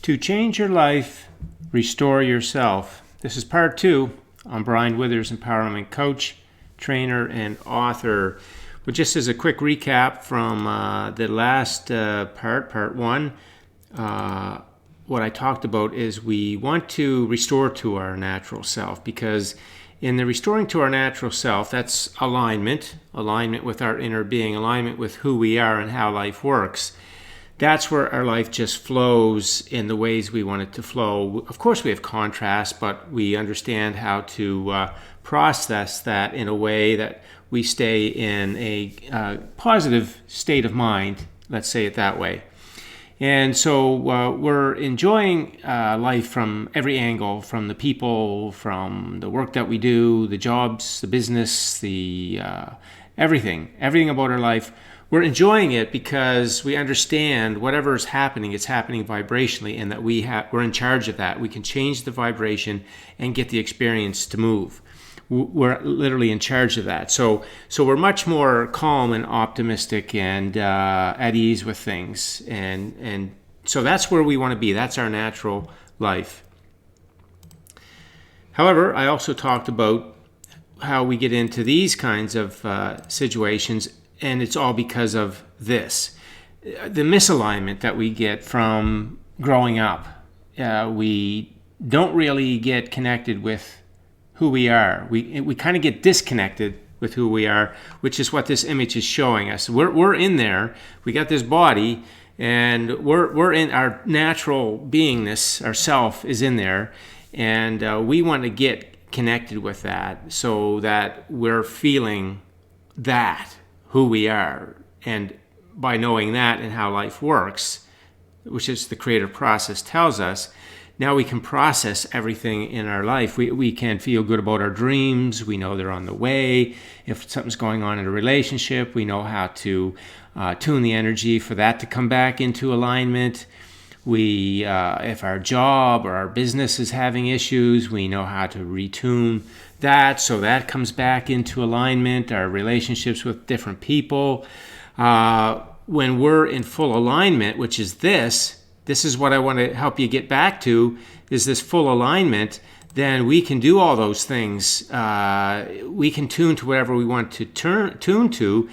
To change your life, restore yourself. This is part 2. I'm Brian Withers, empowerment coach, trainer, and author. But just as a quick recap from the last part 1, what I talked about is we want to restore to our natural self, because in the restoring to our natural self, that's alignment with our inner being, alignment with who we are and how life works. That's where our life just flows in the ways we want it to flow. Of course, we have contrast, but we understand how to process that in a way that we stay in a positive state of mind, let's say it that way. And so we're enjoying life from every angle, from the people, from the work that we do, the jobs, the business, the everything about our life. We're enjoying it because we understand whatever is happening, it's happening vibrationally, and that we're in charge of that. We can change the vibration and get the experience to move. We're literally in charge of that. So we're much more calm and optimistic and at ease with things. And so that's where we want to be. That's our natural life. However, I also talked about how we get into these kinds of situations, and it's all because of this. The misalignment that we get from growing up. We don't really get connected with who we are. We kind of get disconnected with who we are, which is what this image is showing us. We're in there. We got this body, and we're in our natural beingness. Our self is in there, and we want to get connected with that so that we're feeling that, who we are. And by knowing that and how life works, which is the creative process tells us, now we can process everything in our life. We can feel good about our dreams. We know they're on the way. If something's going on in a relationship, we know how to tune the energy for that to come back into alignment. If our job or our business is having issues, we know how to retune that so that comes back into alignment. Our relationships with different people. When we're in full alignment, which is this is what I want to help you get back to, is this full alignment, then we can do all those things. We can tune to whatever we want to tune to.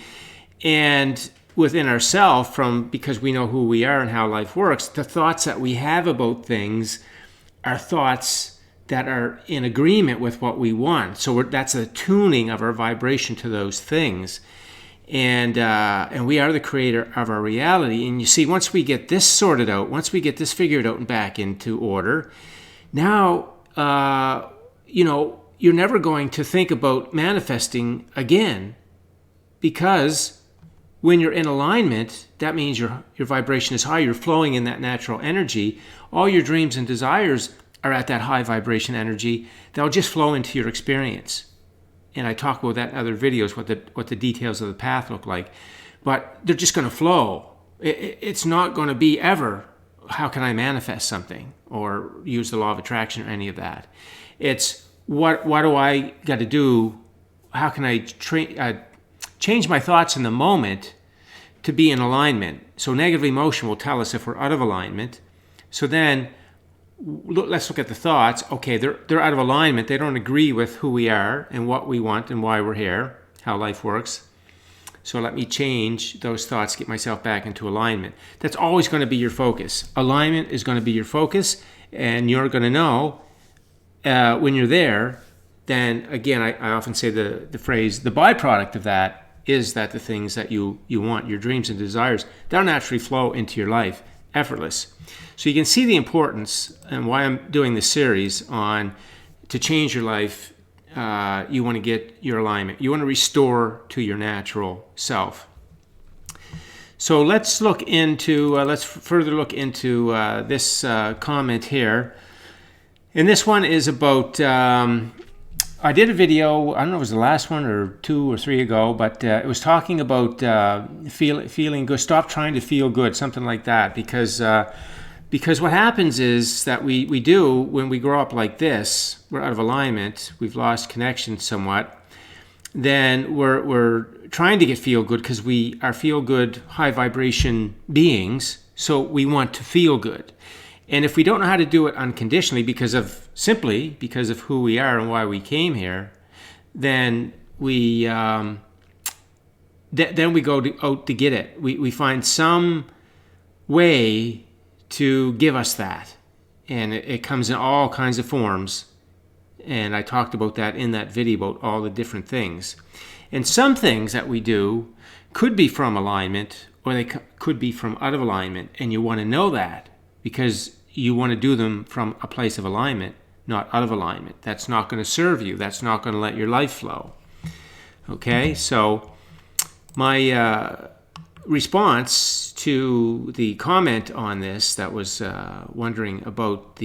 And within ourselves, because we know who we are and how life works, the thoughts that we have about things are thoughts that are in agreement with what we want. So that's a tuning of our vibration to those things. And we are the creator of our reality. And you see, once we get this sorted out, once we get this figured out and back into order, now, you're never going to think about manifesting again, because when you're in alignment, that means your vibration is high. You're flowing in that natural energy. All your dreams and desires are at that high vibration energy. They'll just flow into your experience. And I talk about that in other videos, what the details of the path look like. But they're just going to flow. It's not going to be ever, how can I manifest something? Or use the law of attraction or any of that. It's, what do I got to do? How can I change my thoughts in the moment to be in alignment? So negative emotion will tell us if we're out of alignment. So then, let's look at the thoughts. Okay, they're out of alignment. They don't agree with who we are and what we want and why we're here, how life works. So let me change those thoughts, get myself back into alignment. That's always going to be your focus. Alignment is going to be your focus, and you're going to know when you're there. Then again, I often say the phrase, the byproduct of that is that the things that you want, your dreams and desires, they'll naturally flow into your life, effortless. So you can see the importance and why I'm doing this series on to change your life. You want to get your alignment. You want to restore to your natural self. So let's further look into this comment here. And this one is about, I did a video, I don't know if it was the last one or 2 or 3 ago, but it was talking about feeling good. Stop trying to feel good, something like that. Because what happens is that we do, when we grow up like this, we're out of alignment, we've lost connection somewhat, then we're trying to feel good because we are feel good, high vibration beings, so we want to feel good. And if we don't know how to do it unconditionally simply because of who we are and why we came here, then we go out to get it. We find some way to give us that. And it comes in all kinds of forms. And I talked about that in that video about all the different things. And some things that we do could be from alignment, or they could be from out of alignment. And you want to know that because you want to do them from a place of alignment, not out of alignment. That's not going to serve you. That's not going to let your life flow. Okay, so my response to the comment on this that was wondering about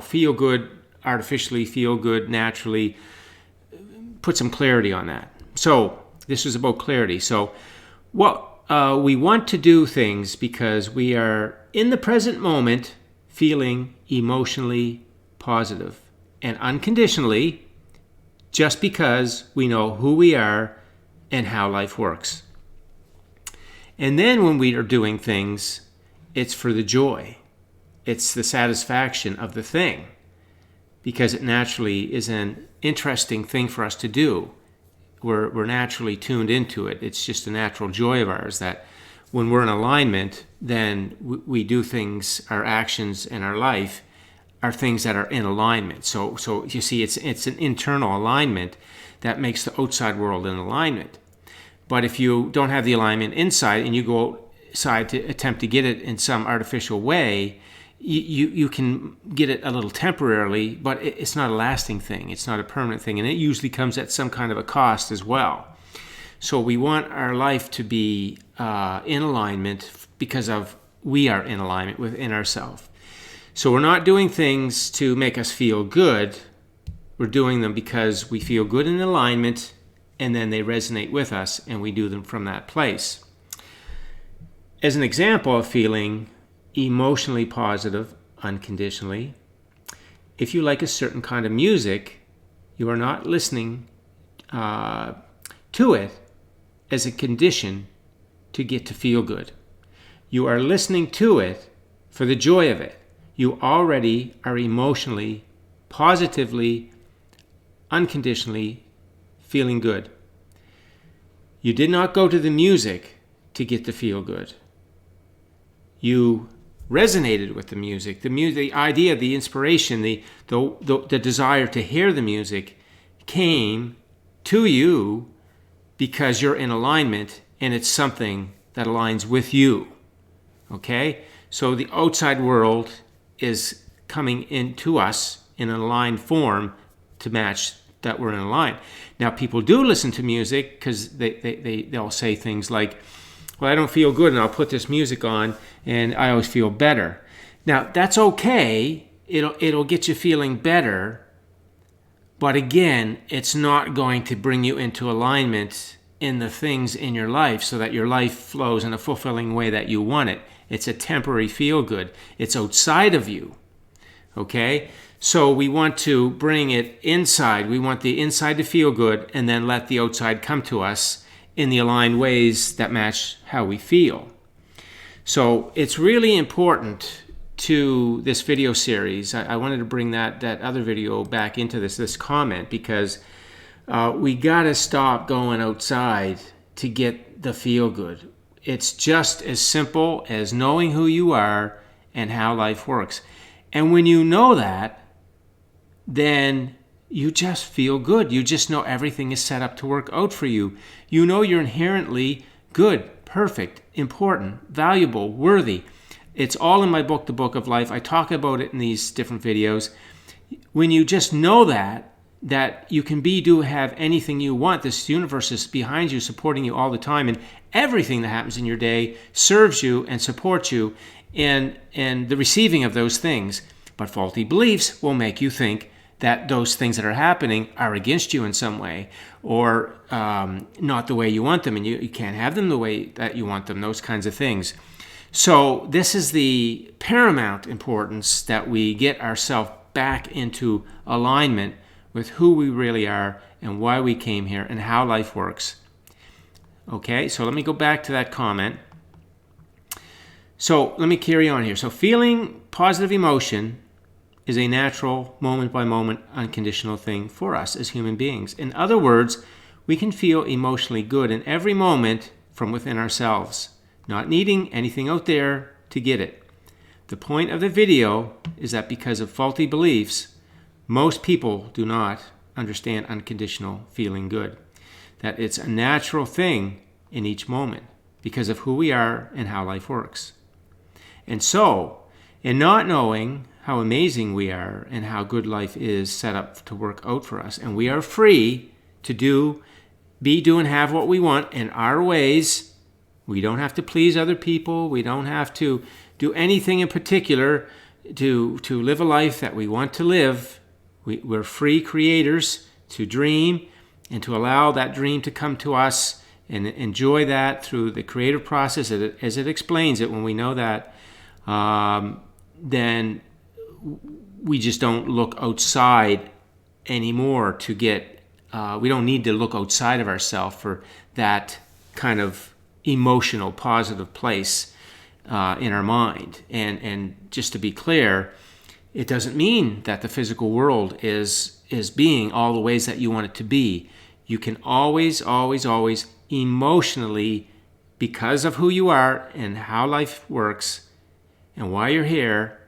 feel good, artificially feel good, naturally, put some clarity on that. So this is about clarity. So we want to do things because we are in the present moment feeling emotionally positive and unconditionally, just because we know who we are and how life works. And then when we are doing things, it's for the joy. It's the satisfaction of the thing, because it naturally is an interesting thing for us to do. We're naturally tuned into it. It's just a natural joy of ours that when we're in alignment, then we do things, our actions and our life are things that are in alignment. So you see, it's an internal alignment that makes the outside world in alignment. But if you don't have the alignment inside and you go outside to attempt to get it in some artificial way, you can get it a little temporarily, but it's not a lasting thing. It's not a permanent thing, and it usually comes at some kind of a cost as well. So we want our life to be in alignment because of we are in alignment within ourselves. So we're not doing things to make us feel good. We're doing them because we feel good in alignment, and then they resonate with us, and we do them from that place. As an example of feeling emotionally positive unconditionally, if you like a certain kind of music, you are not listening to it as a condition to get to feel good. You are listening to it for the joy of it. You already are emotionally, positively, unconditionally feeling good. You did not go to the music to get to feel good. You resonated with the music, the idea, the inspiration, the desire to hear the music came to you because you're in alignment and it's something that aligns with you. Okay? So the outside world is coming into us in an aligned form to match that we're in a line. Now, people do listen to music because they'll say things like, well, I don't feel good and I'll put this music on and I always feel better. Now, that's okay. It'll get you feeling better. But again, it's not going to bring you into alignment in the things in your life so that your life flows in a fulfilling way that you want it. It's a temporary feel good. It's outside of you. Okay? So we want to bring it inside. We want the inside to feel good and then let the outside come to us in the aligned ways that match how we feel. So it's really important to this video series. I wanted to bring that other video back into this comment because we got to stop going outside to get the feel good. It's just as simple as knowing who you are and how life works. And when you know that, then you just feel good. You just know everything is set up to work out for you. You know you're inherently good, perfect, important, valuable, worthy. It's all in my book, The Book of Life. I talk about it in these different videos. When you just know that you can have anything you want, this universe is behind you, supporting you all the time, and everything that happens in your day serves you and supports you in the receiving of those things. But faulty beliefs will make you think that those things that are happening are against you in some way or not the way you want them, and you can't have them the way that you want them, those kinds of things. So this is the paramount importance that we get ourselves back into alignment with who we really are and why we came here and how life works. Okay, so let me go back to that comment. So let me carry on here. So feeling positive emotion is a natural, moment-by-moment, unconditional thing for us as human beings. In other words, we can feel emotionally good in every moment from within ourselves, not needing anything out there to get it. The point of the video is that because of faulty beliefs, most people do not understand unconditional feeling good. That it's a natural thing in each moment because of who we are and how life works. And so, in not knowing how amazing we are and how good life is set up to work out for us, and we are free to do, and have what we want in our ways. We don't have to please other people. We don't have to do anything in particular to live a life that we want to live. We're free creators to dream and to allow that dream to come to us and enjoy that through the creative process as it explains it. When we know that, then we just don't look outside anymore to get, we don't need to look outside of ourselves for that kind of emotional, positive place in our mind. And just to be clear, it doesn't mean that the physical world is being all the ways that you want it to be. You can always, always, always emotionally, because of who you are and how life works and why you're here,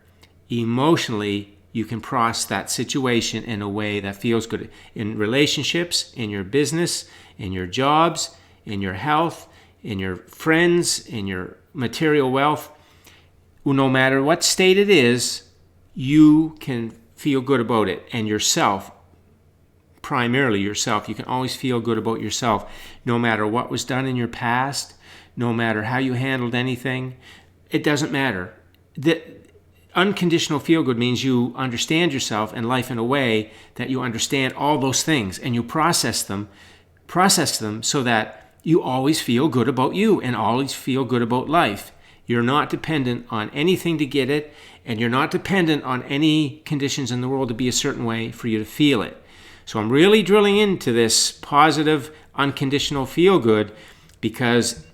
emotionally, you can process that situation in a way that feels good. In relationships, in your business, in your jobs, in your health, in your friends, in your material wealth, no matter what state it is, you can feel good about it. And yourself, primarily yourself, you can always feel good about yourself, no matter what was done in your past, no matter how you handled anything. It doesn't matter. The unconditional feel-good means you understand yourself and life in a way that you understand all those things and you process them so that you always feel good about you and always feel good about life. You're not dependent on anything to get it, and you're not dependent on any conditions in the world to be a certain way for you to feel it. So I'm really drilling into this positive, unconditional feel-good because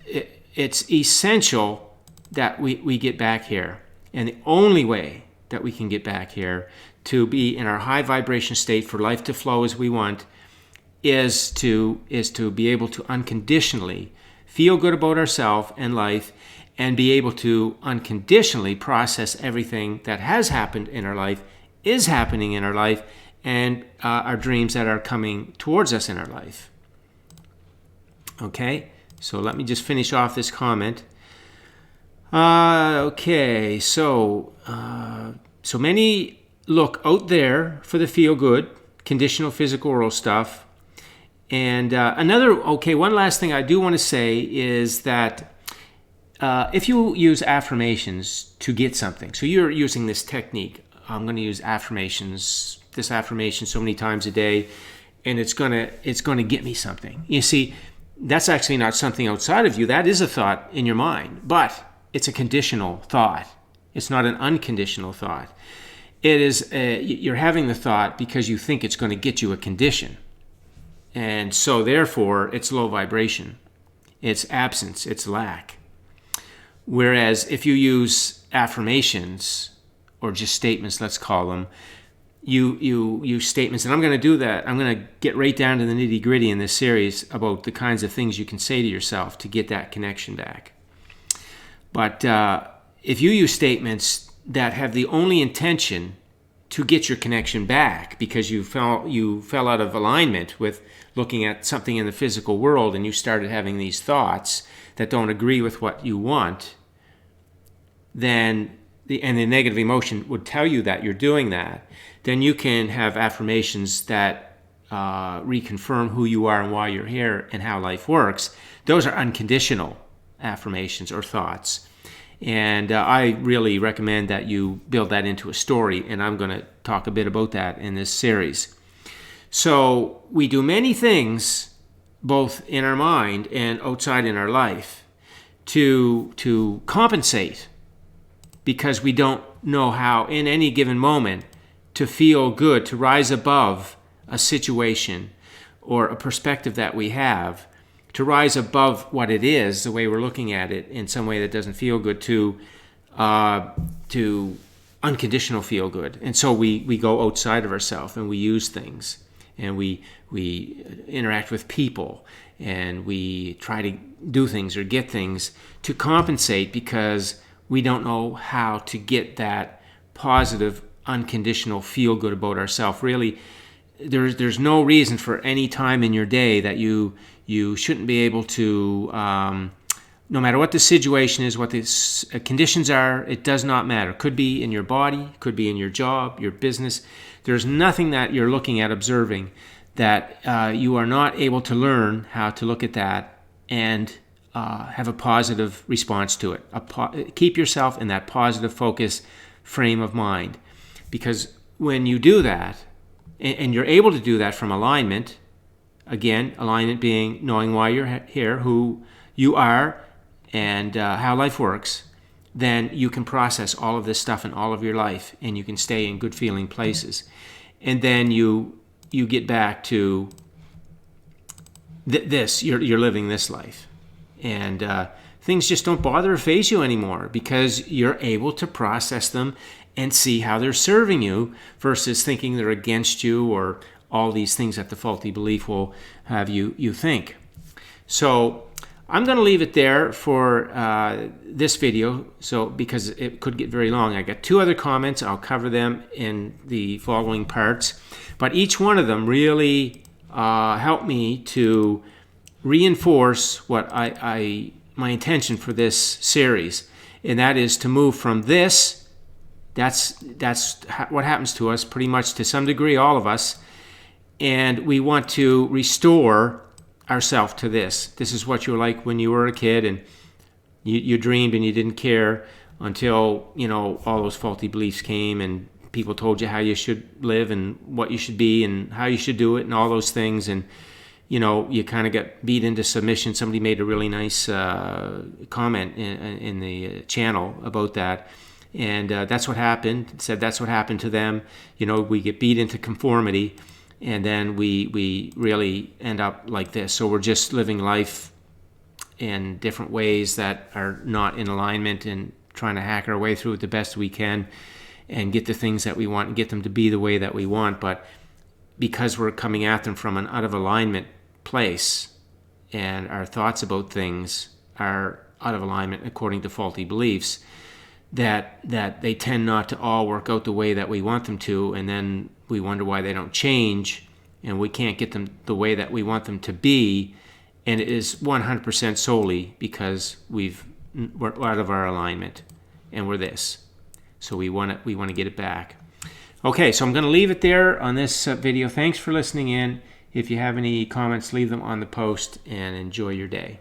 it's essential that we get back here. And the only way that we can get back here to be in our high vibration state for life to flow as we want is to be able to unconditionally feel good about ourselves and life and be able to unconditionally process everything that has happened in our life, is happening in our life, and our dreams that are coming towards us in our life. Okay, so let me just finish off this comment. Okay, so many look out there for the feel-good, conditional physical world stuff. And one last thing I do want to say is that if you use affirmations to get something, so you're using this technique, I'm going to use this affirmation so many times a day, and it's going to get me something. You see, that's actually not something outside of you. That is a thought in your mind, but it's a conditional thought. It's not an unconditional thought. It is you're having the thought because you think it's going to get you a condition. And so therefore, it's low vibration. It's absence. It's lack. Whereas if you use affirmations or just statements, let's call them, you use statements, and I'm going to do that. I'm going to get right down to the nitty-gritty in this series about the kinds of things you can say to yourself to get that connection back. But if you use statements that have the only intention to get your connection back because you fell out of alignment with looking at something in the physical world and you started having these thoughts that don't agree with what you want, then the negative emotion would tell you that you're doing that, then you can have affirmations that reconfirm who you are and why you're here and how life works. Those are unconditional affirmations or thoughts. And I really recommend that you build that into a story, and I'm going to talk a bit about that in this series. So we do many things, both in our mind and outside in our life, to compensate because we don't know how, in any given moment, to feel good, to rise above a situation or a perspective that we have, to rise above what it is, the way we're looking at it, in some way that doesn't feel good, to to unconditional feel good. And so we go outside of ourselves and we use things, and we interact with people, and we try to do things or get things to compensate because we don't know how to get that positive unconditional feel good about ourselves. Really, there's no reason for any time in your day that you shouldn't be able to, no matter what the situation is, what the conditions are, it does not matter. Could be in your body, could be in your job, your business. There's nothing that you're looking at, observing, that you are not able to learn how to look at that and have a positive response to it. Keep yourself in that positive focus frame of mind. Because when you do that, and you're able to do that from alignment, again, alignment being knowing why you're here, who you are, and how life works, then you can process all of this stuff in all of your life, and you can stay in good feeling places. And then you get back to this, you're living this life. And things just don't bother or faze you anymore because you're able to process them and see how they're serving you versus thinking they're against you or all these things that the faulty belief will have you think. So I'm going to leave it there for this video, because it could get very long. I got 2 other comments. I'll cover them in the following parts. But each one of them really helped me to reinforce what my intention for this series, and that is to move from this. That's what happens to us pretty much to some degree, all of us, and we want to restore ourselves to this. This is what you were like when you were a kid, and you dreamed and you didn't care until all those faulty beliefs came and people told you how you should live and what you should be and how you should do it and all those things, and you kind of got beat into submission. Somebody made a really nice comment in the channel about that. And that's what happened. It said that's what happened to them. We get beat into conformity, and then we really end up like this. So we're just living life in different ways that are not in alignment and trying to hack our way through it the best we can and get the things that we want and get them to be the way that we want. But because we're coming at them from an out of alignment place, and our thoughts about things are out of alignment according to faulty beliefs, that they tend not to all work out the way that we want them to, and then we wonder why they don't change, and we can't get them the way that we want them to be, and it is 100% solely because we're out of our alignment, and we're this. So we want to get it back. Okay, so I'm going to leave it there on this video. Thanks for listening in. If you have any comments, leave them on the post, and enjoy your day.